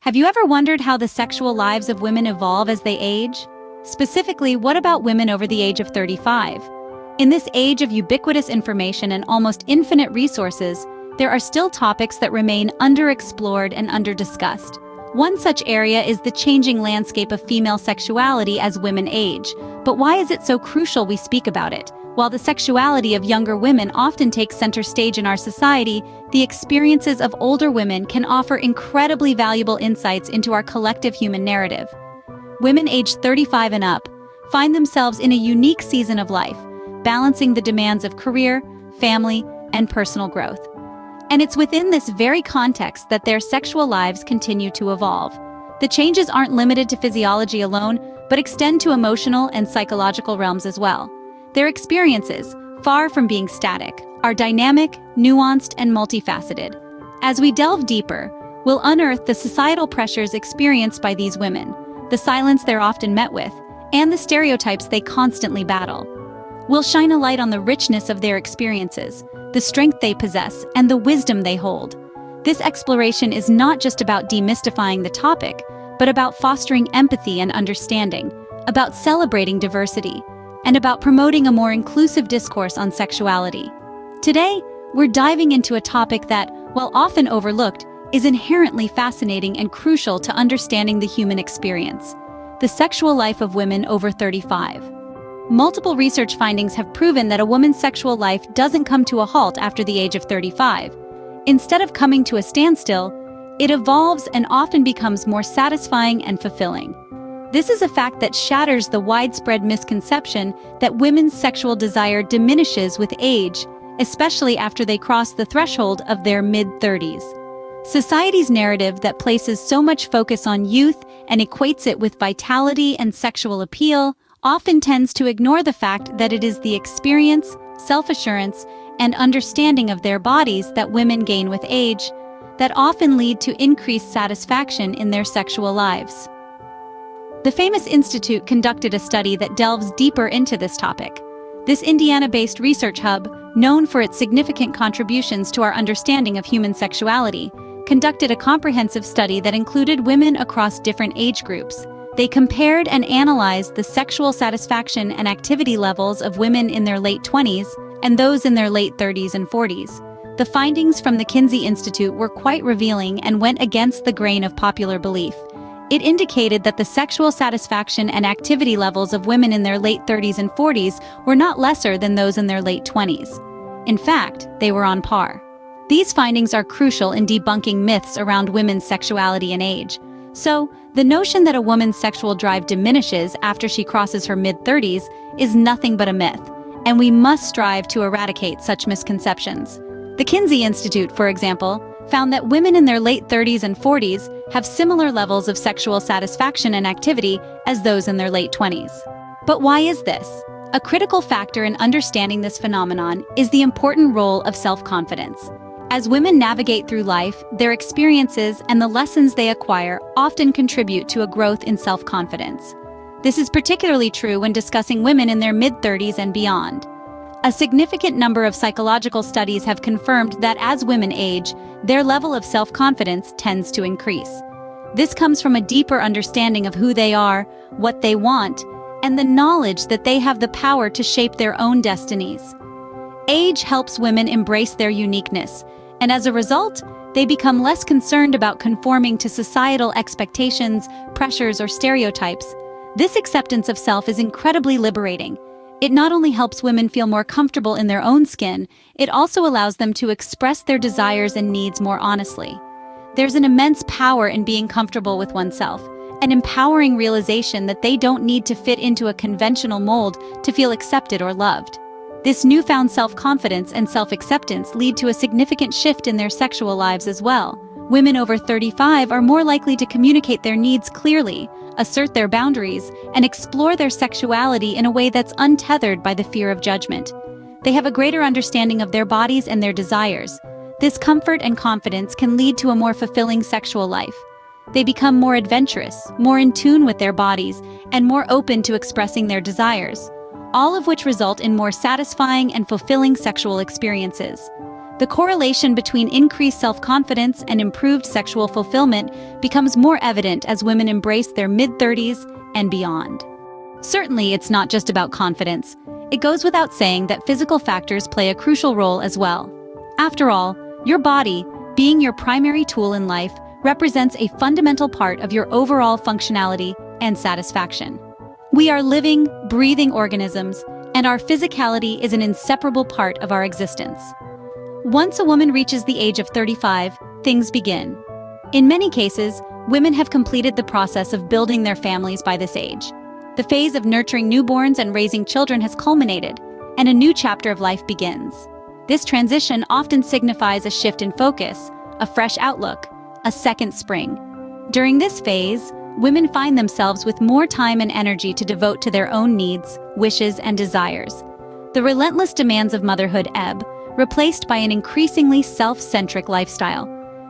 Have you ever wondered how the sexual lives of women evolve as they age? Specifically, what about women over the age of 35? In this age of ubiquitous information and almost infinite resources, there are still topics that remain underexplored and underdiscussed. One such area is the changing landscape of female sexuality as women age. But why is it so crucial we speak about it? While the sexuality of younger women often takes center stage in our society, the experiences of older women can offer incredibly valuable insights into our collective human narrative. Women aged 35 and up find themselves in a unique season of life, balancing the demands of career, family, and personal growth. And it's within this very context that their sexual lives continue to evolve. The changes aren't limited to physiology alone, but extend to emotional and psychological realms as well. Their experiences, far from being static, are dynamic, nuanced, and multifaceted. As we delve deeper, we'll unearth the societal pressures experienced by these women, the silence they're often met with, and the stereotypes they constantly battle. We'll shine a light on the richness of their experiences, the strength they possess, and the wisdom they hold. This exploration is not just about demystifying the topic, but about fostering empathy and understanding, about celebrating diversity, and about promoting a more inclusive discourse on sexuality. Today, we're diving into a topic that, while often overlooked, is inherently fascinating and crucial to understanding the human experience: the sexual life of women over 35. Multiple research findings have proven that a woman's sexual life doesn't come to a halt after the age of 35. Instead of coming to a standstill, it evolves and often becomes more satisfying and fulfilling. This is a fact that shatters the widespread misconception that women's sexual desire diminishes with age, especially after they cross the threshold of their mid-30s. Society's narrative that places so much focus on youth and equates it with vitality and sexual appeal often tends to ignore the fact that it is the experience, self-assurance, and understanding of their bodies that women gain with age that often lead to increased satisfaction in their sexual lives. The famous institute conducted a study that delves deeper into this topic. This Indiana-based research hub, known for its significant contributions to our understanding of human sexuality, conducted a comprehensive study that included women across different age groups. They compared and analyzed the sexual satisfaction and activity levels of women in their late 20s and those in their late 30s and 40s. The findings from the Kinsey Institute were quite revealing and went against the grain of popular belief. It indicated that the sexual satisfaction and activity levels of women in their late 30s and 40s were not lesser than those in their late 20s. In fact, they were on par. These findings are crucial in debunking myths around women's sexuality and age. So, the notion that a woman's sexual drive diminishes after she crosses her mid-30s is nothing but a myth, and we must strive to eradicate such misconceptions. The Kinsey Institute, for example, found that women in their late 30s and 40s have similar levels of sexual satisfaction and activity as those in their late 20s. But why is this? A critical factor in understanding this phenomenon is the important role of self-confidence. As women navigate through life, their experiences and the lessons they acquire often contribute to a growth in self-confidence. This is particularly true when discussing women in their mid-30s and beyond. A significant number of psychological studies have confirmed that as women age, their level of self-confidence tends to increase. This comes from a deeper understanding of who they are, what they want, and the knowledge that they have the power to shape their own destinies. Age helps women embrace their uniqueness, and as a result, they become less concerned about conforming to societal expectations, pressures, or stereotypes. This acceptance of self is incredibly liberating. It not only helps women feel more comfortable in their own skin, it also allows them to express their desires and needs more honestly. There's an immense power in being comfortable with oneself, an empowering realization that they don't need to fit into a conventional mold to feel accepted or loved. This newfound self-confidence and self-acceptance lead to a significant shift in their sexual lives as well. Women over 35 are more likely to communicate their needs clearly, assert their boundaries, and explore their sexuality in a way that's untethered by the fear of judgment. They have a greater understanding of their bodies and their desires. This comfort and confidence can lead to a more fulfilling sexual life. They become more adventurous, more in tune with their bodies, and more open to expressing their desires, all of which result in more satisfying and fulfilling sexual experiences. The correlation between increased self-confidence and improved sexual fulfillment becomes more evident as women embrace their mid-30s and beyond. Certainly, it's not just about confidence. It goes without saying that physical factors play a crucial role as well. After all, your body, being your primary tool in life, represents a fundamental part of your overall functionality and satisfaction. We are living, breathing organisms, and our physicality is an inseparable part of our existence. Once a woman reaches the age of 35, things begin. In many cases, women have completed the process of building their families by this age. The phase of nurturing newborns and raising children has culminated, and a new chapter of life begins. This transition often signifies a shift in focus, a fresh outlook, a second spring. During this phase, women find themselves with more time and energy to devote to their own needs, wishes, and desires. The relentless demands of motherhood ebb, replaced by an increasingly self-centric lifestyle.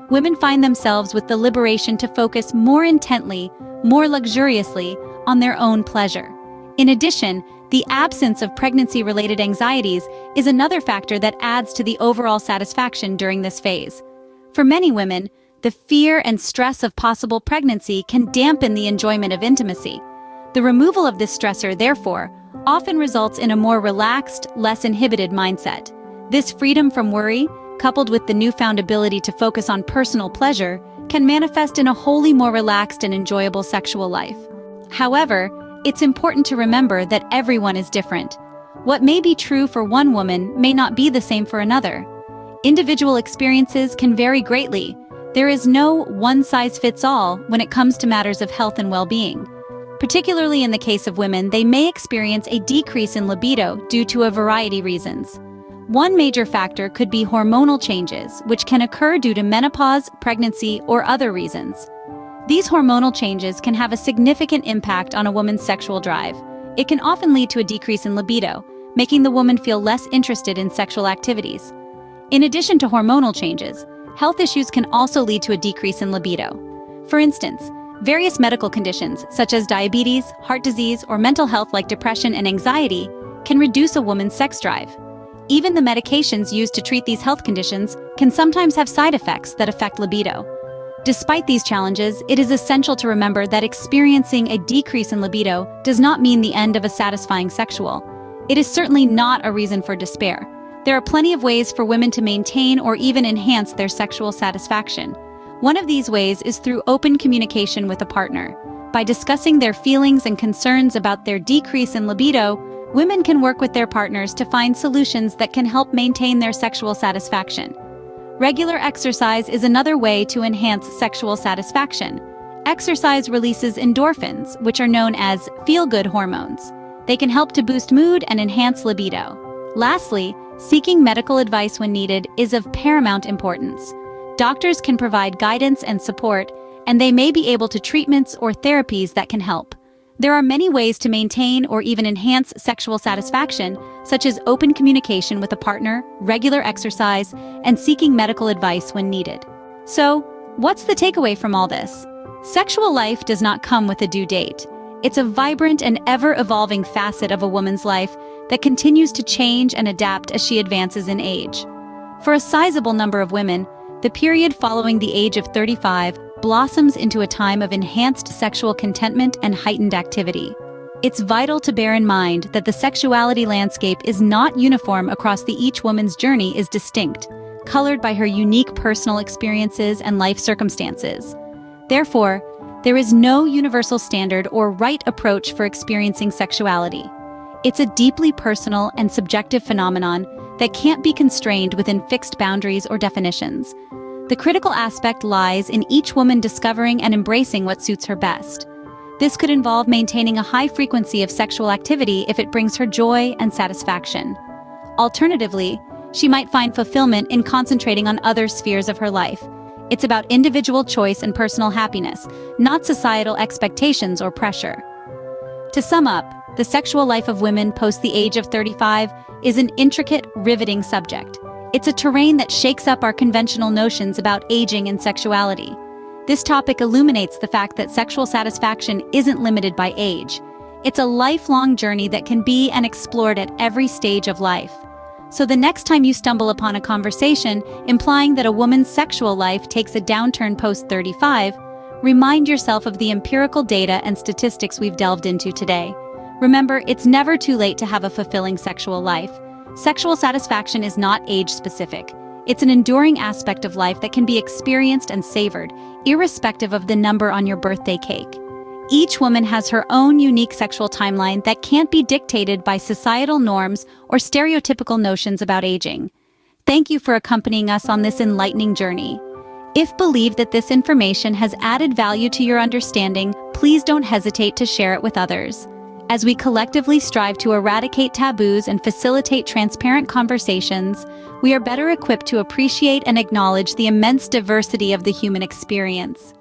Women find themselves with the liberation to focus more intently, more luxuriously, on their own pleasure. In addition, the absence of pregnancy-related anxieties is another factor that adds to the overall satisfaction during this phase. For many women, the fear and stress of possible pregnancy can dampen the enjoyment of intimacy. The removal of this stressor, therefore, often results in a more relaxed, less inhibited mindset. This freedom from worry, coupled with the newfound ability to focus on personal pleasure, can manifest in a wholly more relaxed and enjoyable sexual life. However, it's important to remember that everyone is different. What may be true for one woman may not be the same for another. Individual experiences can vary greatly. There is no one-size-fits-all when it comes to matters of health and well-being. Particularly in the case of women, they may experience a decrease in libido due to a variety of reasons. One major factor could be hormonal changes, which can occur due to menopause, pregnancy, or other reasons. These hormonal changes can have a significant impact on a woman's sexual drive. It can often lead to a decrease in libido, making the woman feel less interested in sexual activities. In addition to hormonal changes, health issues can also lead to a decrease in libido. For instance, various medical conditions, such as diabetes, heart disease, or mental health like depression and anxiety, can reduce a woman's sex drive. Even the medications used to treat these health conditions can sometimes have side effects that affect libido. Despite these challenges, it is essential to remember that experiencing a decrease in libido does not mean the end of a satisfying sexual. It is certainly not a reason for despair. There are plenty of ways for women to maintain or even enhance their sexual satisfaction. One of these ways is through open communication with a partner. By discussing their feelings and concerns about their decrease in libido, women can work with their partners to find solutions that can help maintain their sexual satisfaction. Regular exercise is another way to enhance sexual satisfaction. Exercise releases endorphins, which are known as feel-good hormones. They can help to boost mood and enhance libido. Lastly, seeking medical advice when needed is of paramount importance. Doctors can provide guidance and support, and they may be able to treatments or therapies that can help. There are many ways to maintain or even enhance sexual satisfaction, such as open communication with a partner, regular exercise, and seeking medical advice when needed. So, what's the takeaway from all this? Sexual life does not come with a due date. It's a vibrant and ever-evolving facet of a woman's life that continues to change and adapt as she advances in age. For a sizable number of women, the period following the age of 35 blossoms into a time of enhanced sexual contentment and heightened activity. It's vital to bear in mind that the sexuality landscape is not uniform across each woman's journey is distinct, colored by her unique personal experiences and life circumstances. Therefore, there is no universal standard or right approach for experiencing sexuality. It's a deeply personal and subjective phenomenon that can't be constrained within fixed boundaries or definitions. The critical aspect lies in each woman discovering and embracing what suits her best. This could involve maintaining a high frequency of sexual activity if it brings her joy and satisfaction. Alternatively, she might find fulfillment in concentrating on other spheres of her life. It's about individual choice and personal happiness, not societal expectations or pressure. To sum up, the sexual life of women post the age of 35 is an intricate, riveting subject. It's a terrain that shakes up our conventional notions about aging and sexuality. This topic illuminates the fact that sexual satisfaction isn't limited by age. It's a lifelong journey that can be and explored at every stage of life. So the next time you stumble upon a conversation implying that a woman's sexual life takes a downturn post-35, remind yourself of the empirical data and statistics we've delved into today. Remember, it's never too late to have a fulfilling sexual life. Sexual satisfaction is not age-specific. It's an enduring aspect of life that can be experienced and savored, irrespective of the number on your birthday cake. Each woman has her own unique sexual timeline that can't be dictated by societal norms or stereotypical notions about aging. Thank you for accompanying us on this enlightening journey. If believed that this information has added value to your understanding, please don't hesitate to share it with others. As we collectively strive to eradicate taboos and facilitate transparent conversations, we are better equipped to appreciate and acknowledge the immense diversity of the human experience.